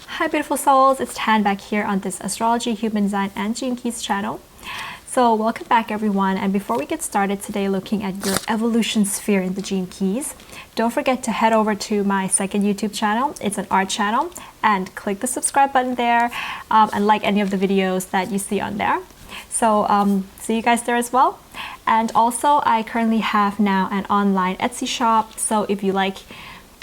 Hi beautiful souls, it's Tan back here on this Astrology, Human Design and GK's channel. So welcome back everyone, and before we get started today looking at your evolution sphere in the Gene Keys, don't forget to head over to my second YouTube channel. It's an art channel, and click the subscribe button there and like any of the videos that you see on there. So see you guys there as well. And also I currently have now an online Etsy shop, so if you like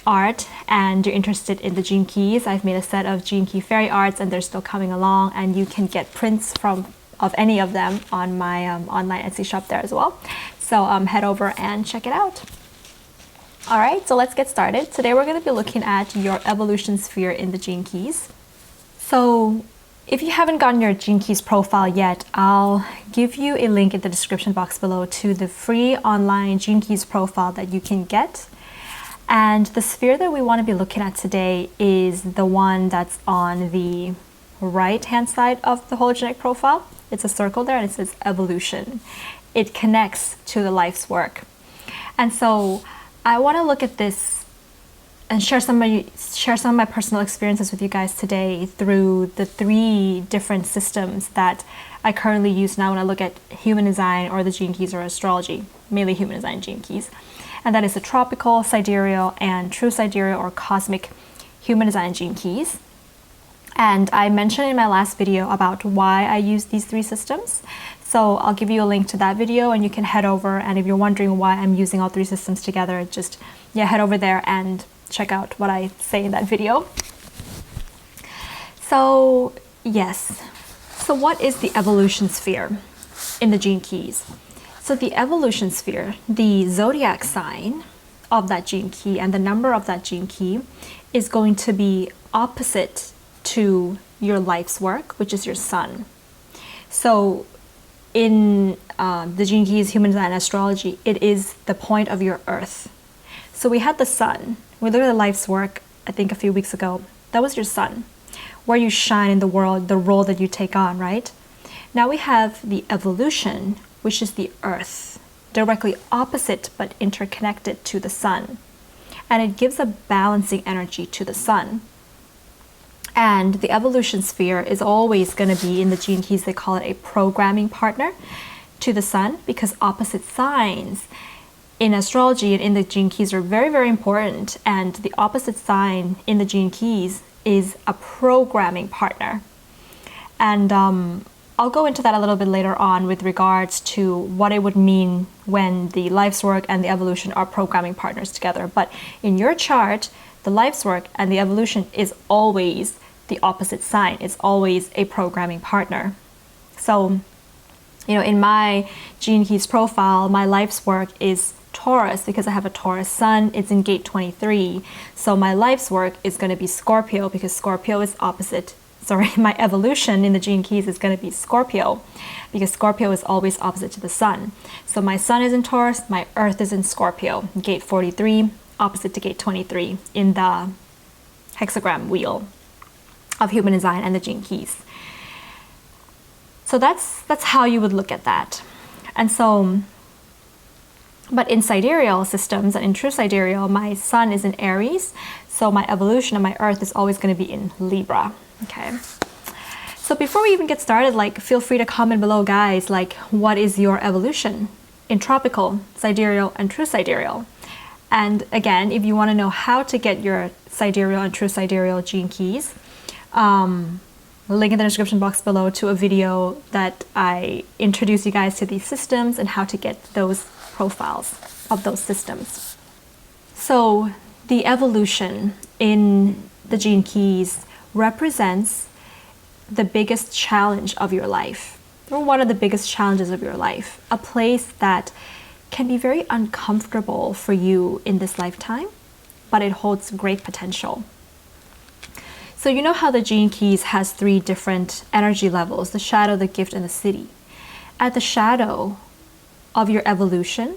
art and you're interested in the Gene Keys, I've made a set of Gene Key fairy arts and they're still coming along, and you can get prints of any of them on my online Etsy shop there as well. So head over and check it out. Alright, so let's get started. Today we're going to be looking at your evolution sphere in the Gene Keys. So if you haven't gotten your Gene Keys profile yet, I'll give you a link in the description box below to the free online Gene Keys profile that you can get. And the sphere that we want to be looking at today is the one that's on the right hand side of the hologenetic profile. It's a circle there and it says evolution. It connects to the life's work. And so I want to look at this and share some of my personal experiences with you guys today through the 3 different systems that I currently use now when I look at human design or the Gene Keys or astrology, mainly human design Gene Keys. And that is the tropical, sidereal, and true sidereal or cosmic human design Gene Keys. And I mentioned in my last video about why I use these 3 systems. So I'll give you a link to that video and you can head over, and if you're wondering why I'm using all 3 systems together, just head over there and check out what I say in that video. So yes, so what is the evolution sphere in the Gene Keys? So the evolution sphere, the zodiac sign of that Gene Key and the number of that Gene Key is going to be opposite to your life's work, which is your sun. So in the Gene Keys, human design, astrology, it is the point of your earth. So we had the sun. We looked at the life's work, I think a few weeks ago. That was your sun, where you shine in the world, the role that you take on, right? Now we have the evolution, which is the earth, directly opposite but interconnected to the sun. And it gives a balancing energy to the sun. And the evolution sphere is always going to be, in the Gene Keys, they call it a programming partner to the sun, because opposite signs in astrology and in the Gene Keys are very, very important. And the opposite sign in the Gene Keys is a programming partner. And I'll go into that a little bit later on with regards to what it would mean when the life's work and the evolution are programming partners together. But in your chart, the life's work and the evolution is always the opposite sign. It's always a programming partner. So, in my Gene Keys profile, my life's work is Taurus because I have a Taurus sun. It's in gate 23. So my life's work is going to be Scorpio because Scorpio is opposite. Sorry, my evolution in the Gene Keys is going to be Scorpio because Scorpio is always opposite to the sun. So my sun is in Taurus, my earth is in Scorpio, gate 43, opposite to gate 23 in the hexagram wheel of human design and the Gene Keys. So that's how you would look at that. And so, but in sidereal systems and in true sidereal, my sun is in Aries, so my evolution and my earth is always going to be in Libra. Okay, so before we even get started, feel free to comment below, guys, what is your evolution in tropical, sidereal, and true sidereal? And again, if you want to know how to get your sidereal and true sidereal Gene Keys, link in the description box below to a video that I introduce you guys to these systems and how to get those profiles of those systems. So the evolution in the Gene Keys represents the biggest challenge of your life, or one of the biggest challenges of your life, a place that can be very uncomfortable for you in this lifetime, but it holds great potential. So you know how the Gene Keys has 3 different energy levels: the shadow, the gift, and the city. At the shadow of your evolution,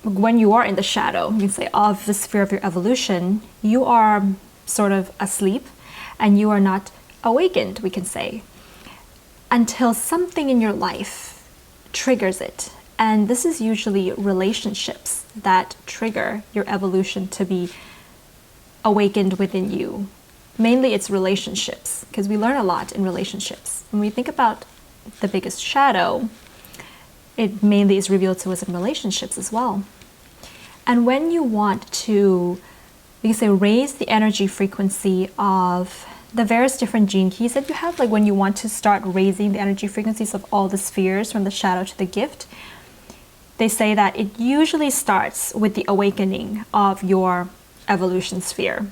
when you are in the shadow, you can say, of the sphere of your evolution, you are sort of asleep and you are not awakened, we can say, until something in your life triggers it. And this is usually relationships that trigger your evolution to be awakened within you. Mainly it's relationships, because we learn a lot in relationships. When we think about the biggest shadow, it mainly is revealed to us in relationships as well. And when you want to, we can say, raise the energy frequency of the various different gene keys that you have, like when you want to start raising the energy frequencies of all the spheres from the shadow to the gift, they say that it usually starts with the awakening of your evolution sphere.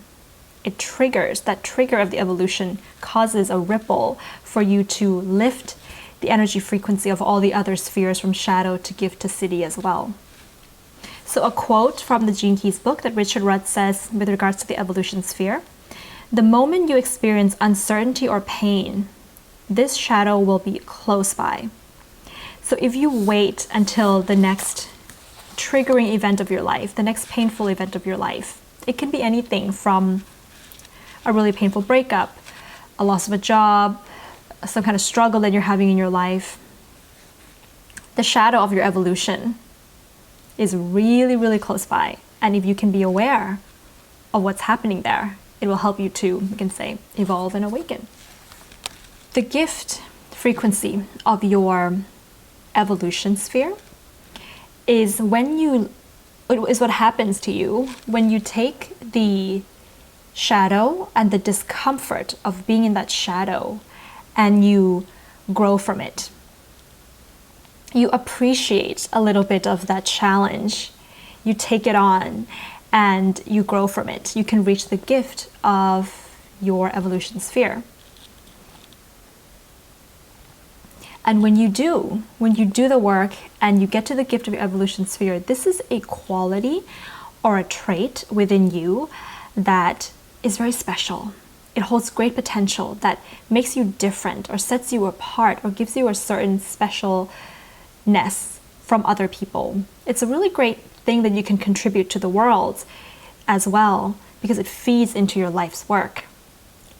It triggers, that trigger of the evolution causes a ripple for you to lift the energy frequency of all the other spheres from shadow to gift to siddhi as well. So a quote from the Gene Keys book that Richard Rudd says with regards to the evolution sphere: the moment you experience uncertainty or pain, this shadow will be close by. So if you wait until the next triggering event of your life, the next painful event of your life, it can be anything from a really painful breakup, a loss of a job, some kind of struggle that you're having in your life. The shadow of your evolution is really, really close by. And if you can be aware of what's happening there, it will help you to, we can say, evolve and awaken. The gift frequency of your evolution sphere is what happens to you when you take the shadow and the discomfort of being in that shadow and you grow from it. You appreciate a little bit of that challenge. You take it on and you grow from it. You can reach the gift of your evolution sphere. And when you do the work and you get to the gift of your evolution sphere, this is a quality or a trait within you that is very special. It holds great potential that makes you different or sets you apart or gives you a certain specialness from other people. It's a really great thing that you can contribute to the world as well, because it feeds into your life's work.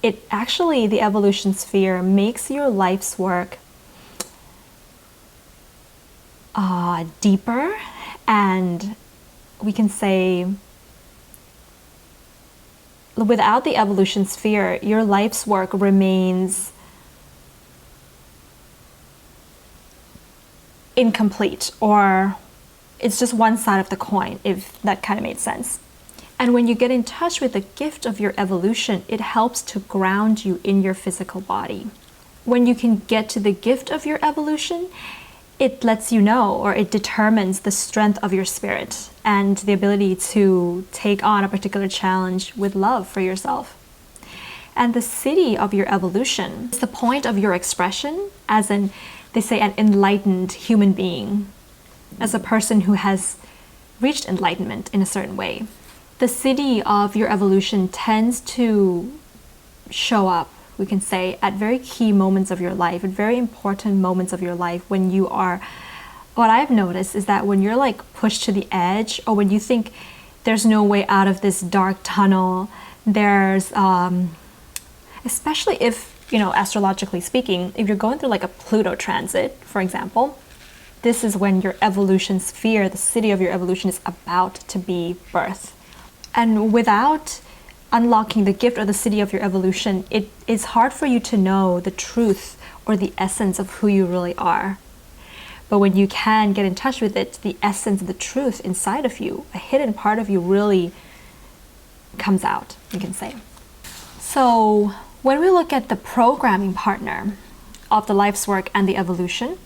It actually, the evolution sphere makes your life's work deeper, and we can say without the evolution sphere, your life's work remains incomplete, or it's just one side of the coin, if that kind of made sense. And when you get in touch with the gift of your evolution, it helps to ground you in your physical body. When you can get to the gift of your evolution, it lets you know, or it determines the strength of your spirit and the ability to take on a particular challenge with love for yourself. And the siddhi of your evolution is the point of your expression as they say, an enlightened human being, as a person who has reached enlightenment in a certain way. The siddhi of your evolution tends to show up, we can say, at very key moments of your life, at very important moments of your life when you are, what I've noticed is that when you're like pushed to the edge, or when you think there's no way out of this dark tunnel, there's, especially if, astrologically speaking, if you're going through like a Pluto transit, for example, this is when your evolution sphere, the siddhi of your evolution, is about to be birthed. And without unlocking the gift or the siddhi of your evolution, it is hard for you to know the truth or the essence of who you really are. But when you can get in touch with it, the essence, the truth inside of you, a hidden part of you, really comes out, you can say. So when we look at the programming partner of the life's work and the evolution,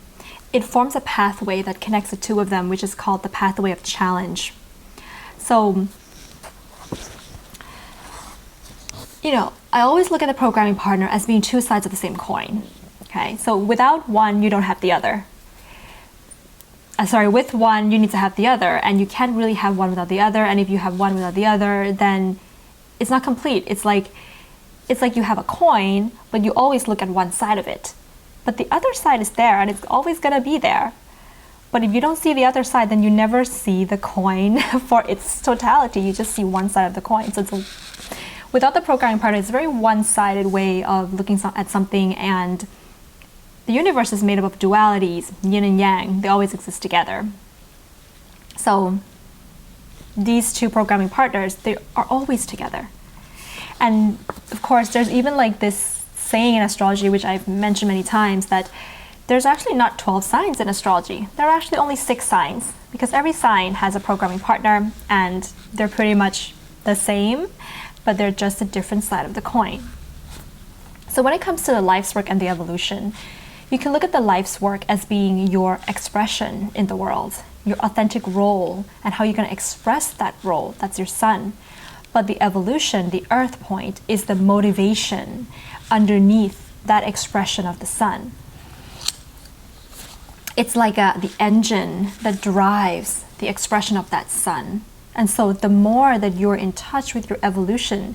it forms a pathway that connects the two of them, which is called the pathway of challenge. So, I always look at the programming partner as being two sides of the same coin. Okay, so without one, you don't have the other. With one, you need to have the other, and you can't really have one without the other. And if you have one without the other, then it's not complete. It's like you have a coin, but you always look at one side of it. But the other side is there, and it's always gonna be there. But if you don't see the other side, then you never see the coin for its totality. You just see one side of the coin. So without the programming partner, it's a very one-sided way of looking at something, and the universe is made up of dualities, yin and yang. They always exist together. So these two programming partners, they are always together. And of course, there's even like this saying in astrology, which I've mentioned many times, that there's actually not 12 signs in astrology. There are actually only 6 signs, because every sign has a programming partner and they're pretty much the same, but they're just a different side of the coin. So when it comes to the life's work and the evolution, you can look at the life's work as being your expression in the world, your authentic role, and how you're going to express that role. That's your sun. But the evolution, the earth point, is the motivation underneath that expression of the sun. It's like the engine that drives the expression of that sun. And so the more that you're in touch with your evolution,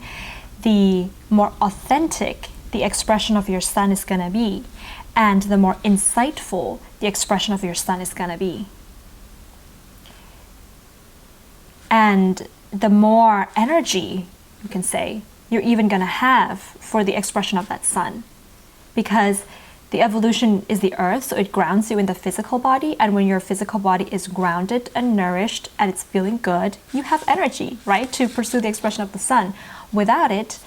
the more authentic the expression of your sun is going to be, and the more insightful the expression of your sun is going to be. And the more energy, you can say, you're even going to have for the expression of that sun. Because the evolution is the earth, so it grounds you in the physical body, and when your physical body is grounded and nourished and it's feeling good, you have energy, right, to pursue the expression of the sun. Without it,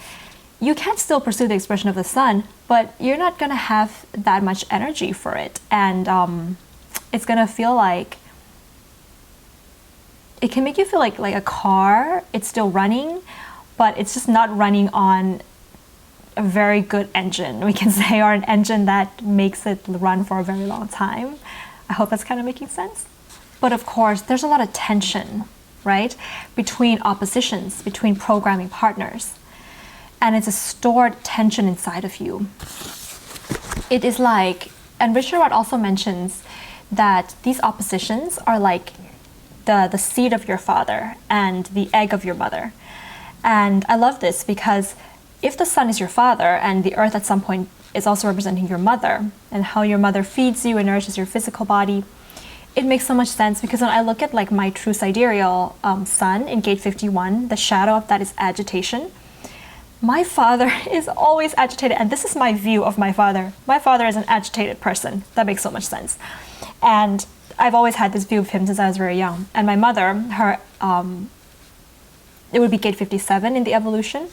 you can still pursue the expression of the sun, but you're not going to have that much energy for it. And it's going to feel like, it can make you feel like a car. It's still running, but it's just not running on a very good engine, we can say, or an engine that makes it run for a very long time. I hope that's kind of making sense. But of course, there's a lot of tension, right, between oppositions, between programming partners. And it's a stored tension inside of you. It is like, and Richard Rudd also mentions that these oppositions are like the seed of your father and the egg of your mother. And I love this because if the sun is your father and the earth at some point is also representing your mother, and how your mother feeds you and nourishes your physical body, it makes so much sense. Because when I look at like my true sidereal sun in gate 51, the shadow of that is agitation. My father is always agitated, and this is my view of my father. My father is an agitated person. That makes so much sense. And I've always had this view of him since I was very young. And my mother, her, it would be gate 57 in the evolution,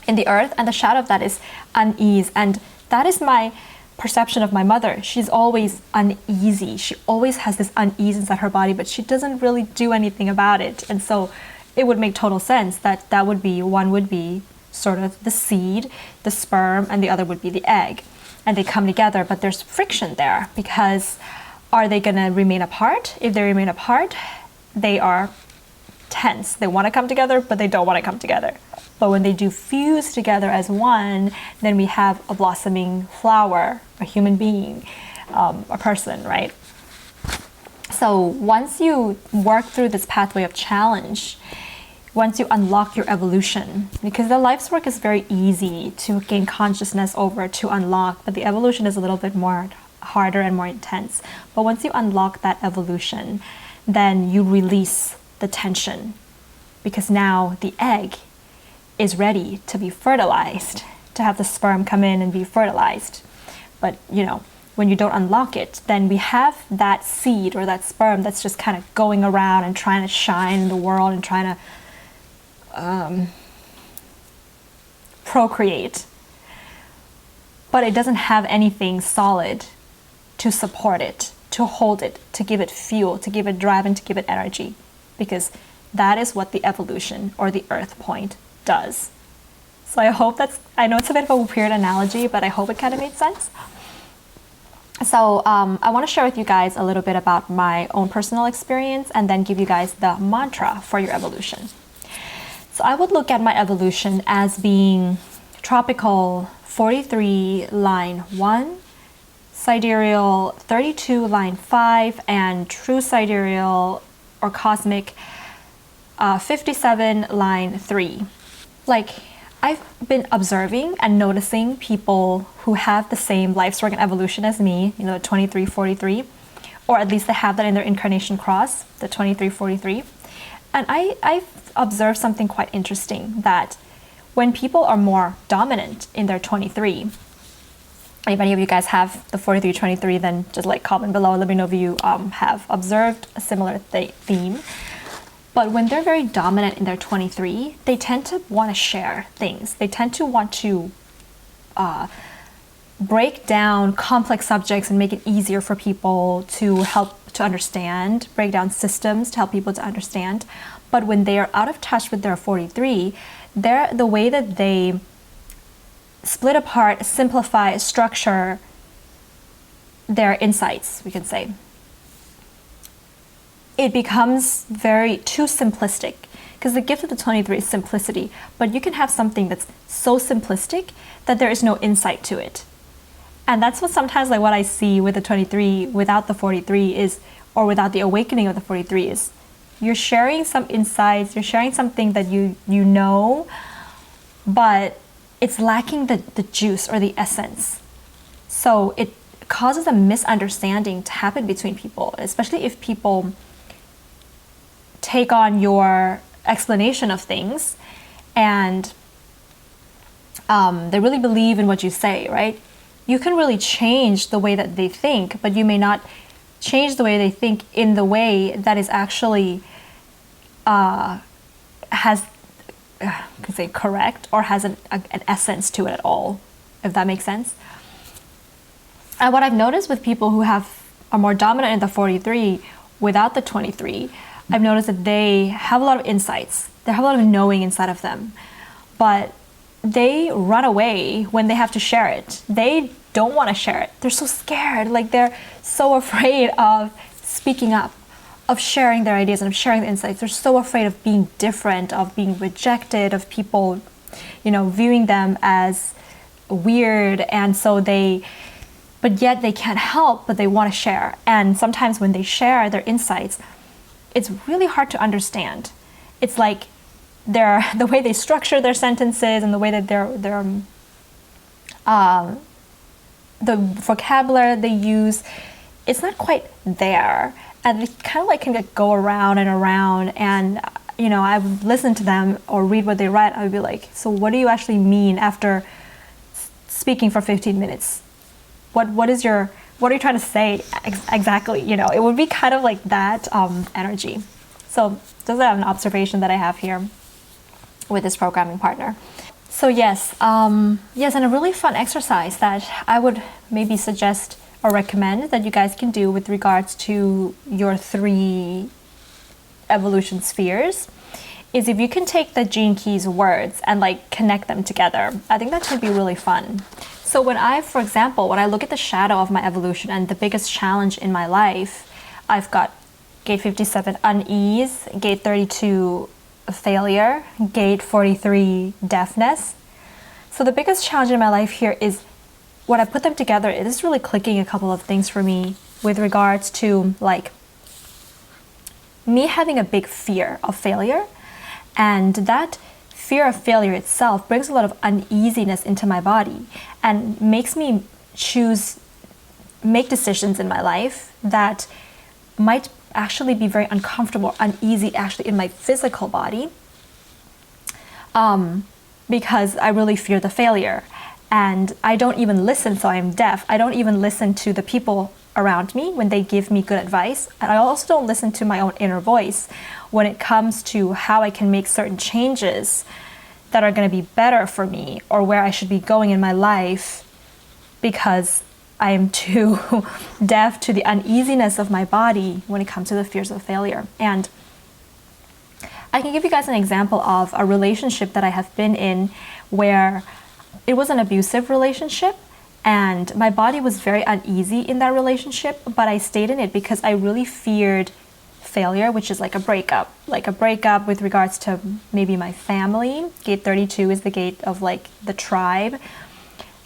in the earth, and the shadow of that is unease. And that is my perception of my mother. She's always uneasy. She always has this unease inside her body, but she doesn't really do anything about it. And so it would make total sense that that would be, one would be sort of the seed, the sperm, and the other would be the egg. And they come together, but there's friction there, because are they going to remain apart? If they remain apart, they are tense. They want to come together, but they don't want to come together. But when they do fuse together as one, then we have a blossoming flower, a human being, a person, right? So once you work through this pathway of challenge, once you unlock your evolution, because the life's work is very easy to gain consciousness over, to unlock, but the evolution is a little bit more harder and more intense. But once you unlock that evolution, then you release the tension, because now the egg is ready to be fertilized, to have the sperm come in and be fertilized. But you know, when you don't unlock it, then we have that seed or that sperm that's just kind of going around and trying to shine in the world and trying to procreate. But it doesn't have anything solid to support it, to hold it, to give it fuel, to give it drive, and to give it energy. Because that is what the evolution or the earth point does. So I hope that's, I know it's a bit of a weird analogy, but I hope it kind of made sense. So I want to share with you guys a little bit about my own personal experience, and then give you guys the mantra for your evolution. So I would look at my evolution as being tropical 43 line 1, sidereal 32 line 5, and true sidereal or cosmic 57 line 3. Like, I've been observing and noticing people who have the same life's work and evolution as me, you know, 2343, or at least they have that in their incarnation cross, the 2343. And I've observed something quite interesting, that when people are more dominant in their 23, if any of you guys have the 4323, then just like comment below and let me know if you have observed a similar theme. But when they're very dominant in their 23, they tend to want to share things. They tend to want to break down complex subjects and make it easier for people to help to understand, break down systems to help people to understand. But when they are out of touch with their 43, the way that they split apart, simplify, structure their insights, we can say, it becomes very too simplistic. Because the gift of the 23 is simplicity, but you can have something that's so simplistic that there is no insight to it. And that's what sometimes like what I see with the 23 without the 43 is, or without the awakening of the 43 is, you're sharing some insights, you're sharing something that you know, but it's lacking the juice or the essence. So it causes a misunderstanding to happen between people, especially if people take on your explanation of things and they really believe in what you say, right? You can really change the way that they think, but you may not change the way they think in the way that is actually has, I could say, correct or has an essence to it at all, if that makes sense. And what I've noticed with people who are more dominant in the 43 without the 23, I've noticed that they have a lot of insights. They have a lot of knowing inside of them, but they run away when they have to share it. They don't want to share it. They're so scared. Like they're so afraid of speaking up, of sharing their ideas and of sharing the insights. They're so afraid of being different, of being rejected, of people, viewing them as weird. And so but yet they can't help, but they want to share. And sometimes when they share their insights, it's really hard to understand. It's like the way they structure their sentences and the way that the vocabulary they use, it's not quite there. And they kind of like can go around and around. And, I would listen to them or read what they write. I would be like, so what do you actually mean after speaking for 15 minutes? What are you trying to say exactly? It would be kind of like that energy. So those are an observation that I have here with this programming partner. So yes, and a really fun exercise that I would maybe suggest or recommend that you guys can do with regards to your 3 evolution spheres is if you can take the Gene Keys words and like connect them together. I think that could be really fun. So for example, when I look at the shadow of my evolution and the biggest challenge in my life, I've got gate 57 unease, gate 32 failure, gate 43 deafness. So the biggest challenge in my life here is when I put them together, it is really clicking a couple of things for me with regards to like me having a big fear of failure, and that fear of failure itself brings a lot of uneasiness into my body and makes me make decisions in my life that might actually be very uncomfortable, uneasy actually in my physical body, because I really fear the failure. And I don't even listen, so I'm deaf. I don't even listen to the people around me when they give me good advice. And I also don't listen to my own inner voice when it comes to how I can make certain changes that are going to be better for me or where I should be going in my life, because I am too deaf to the uneasiness of my body when it comes to the fears of failure. And I can give you guys an example of a relationship that I have been in where it was an abusive relationship and my body was very uneasy in that relationship, but I stayed in it because I really feared failure, which is like a breakup with regards to maybe my family. Gate 32 is the gate of like the tribe.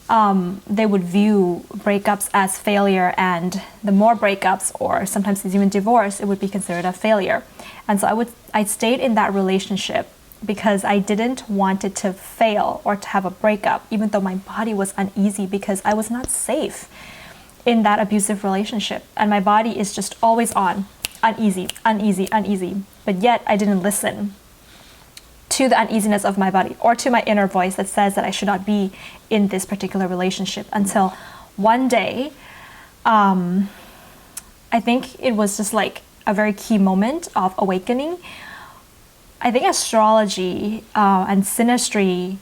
They would view breakups as failure, and the more breakups or sometimes it's even divorce, it would be considered a failure. And so I stayed in that relationship because I didn't want it to fail or to have a breakup, even though my body was uneasy because I was not safe in that abusive relationship. And my body is just always on, uneasy. But yet I didn't listen to the uneasiness of my body or to my inner voice that says that I should not be in this particular relationship, until one day, I think it was just like a very key moment of awakening I think astrology and synastry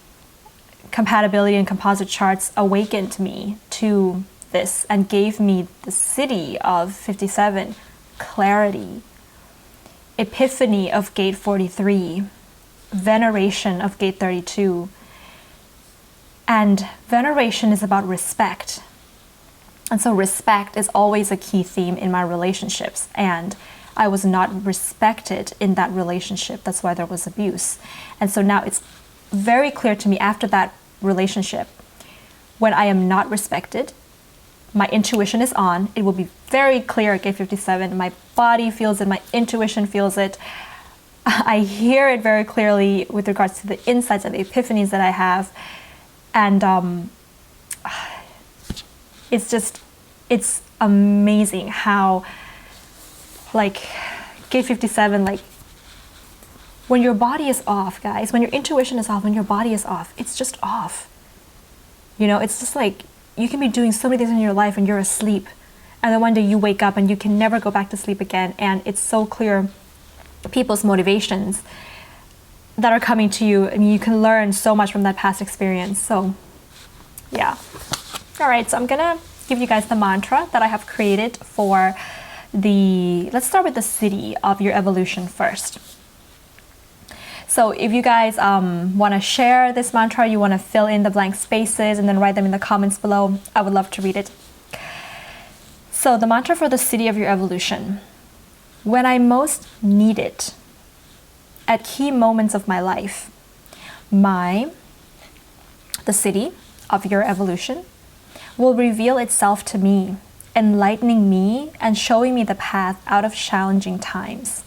compatibility and composite charts awakened me to this and gave me the city of 57, clarity, epiphany of gate 43, veneration of gate 32. And veneration is about respect. And so respect is always a key theme in my relationships. And I was not respected in that relationship. That's why there was abuse. And so now it's very clear to me after that relationship, when I am not respected, my intuition is on. It will be very clear at gate 57. My body feels it. My intuition feels it. I hear it very clearly with regards to the insights and the epiphanies that I have. And it's amazing how, like, gate 57, like, when your body is off, guys, when your intuition is off, when your body is off, it's just off. You know, it's just like, you can be doing so many things in your life and you're asleep. And then one day you wake up and you can never go back to sleep again. And it's so clear people's motivations that are coming to you. I mean, you can learn so much from that past experience. So, yeah. All right, so I'm gonna give you guys the mantra that I have created for let's start with the city of your evolution first. So if you guys want to share this mantra, you want to fill in the blank spaces and then write them in the comments below, I would love to read it. So the mantra for the city of your evolution. When I most need it, at key moments of my life, the city of your evolution will reveal itself to me, enlightening me and showing me the path out of challenging times.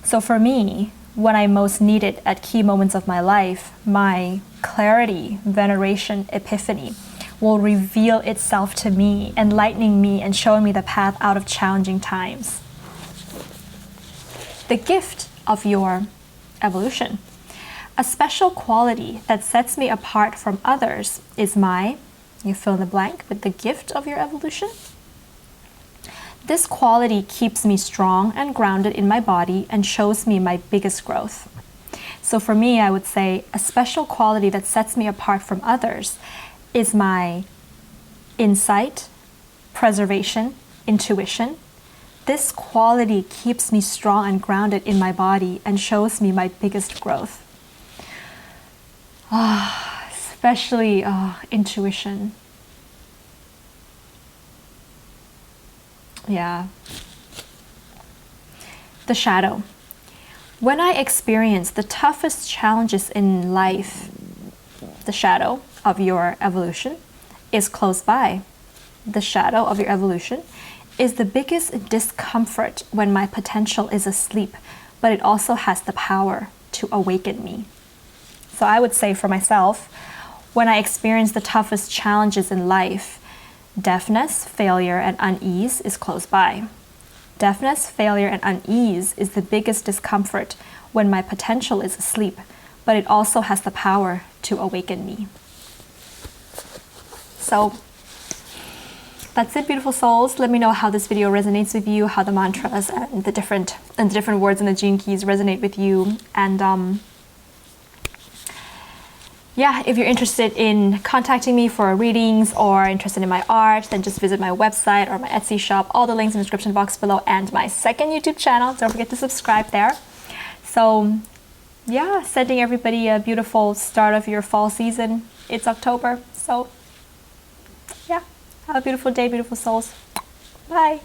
So for me, when I most need it at key moments of my life, my clarity, veneration, epiphany will reveal itself to me, enlightening me and showing me the path out of challenging times. The gift of your evolution. A special quality that sets me apart from others is you fill in the blank with the gift of your evolution. This quality keeps me strong and grounded in my body and shows me my biggest growth. So for me, I would say a special quality that sets me apart from others is my insight, preservation, intuition. This quality keeps me strong and grounded in my body and shows me my biggest growth. Especially intuition. Yeah. The shadow. When I experience the toughest challenges in life, the shadow of your evolution is close by. The shadow of your evolution is the biggest discomfort when my potential is asleep, but it also has the power to awaken me. So I would say for myself, when I experience the toughest challenges in life, deafness, failure, and unease is close by. Deafness, failure, and unease is the biggest discomfort when my potential is asleep, but it also has the power to awaken me. So that's it, beautiful souls. Let me know how this video resonates with you, how the mantras and the different words in the gene keys resonate with you. And yeah, if you're interested in contacting me for readings or interested in my art, then just visit my website or my Etsy shop. All the links in the description box below, and my second YouTube channel. Don't forget to subscribe there. So yeah, sending everybody a beautiful start of your fall season. It's October, so yeah, have a beautiful day, beautiful souls. Bye.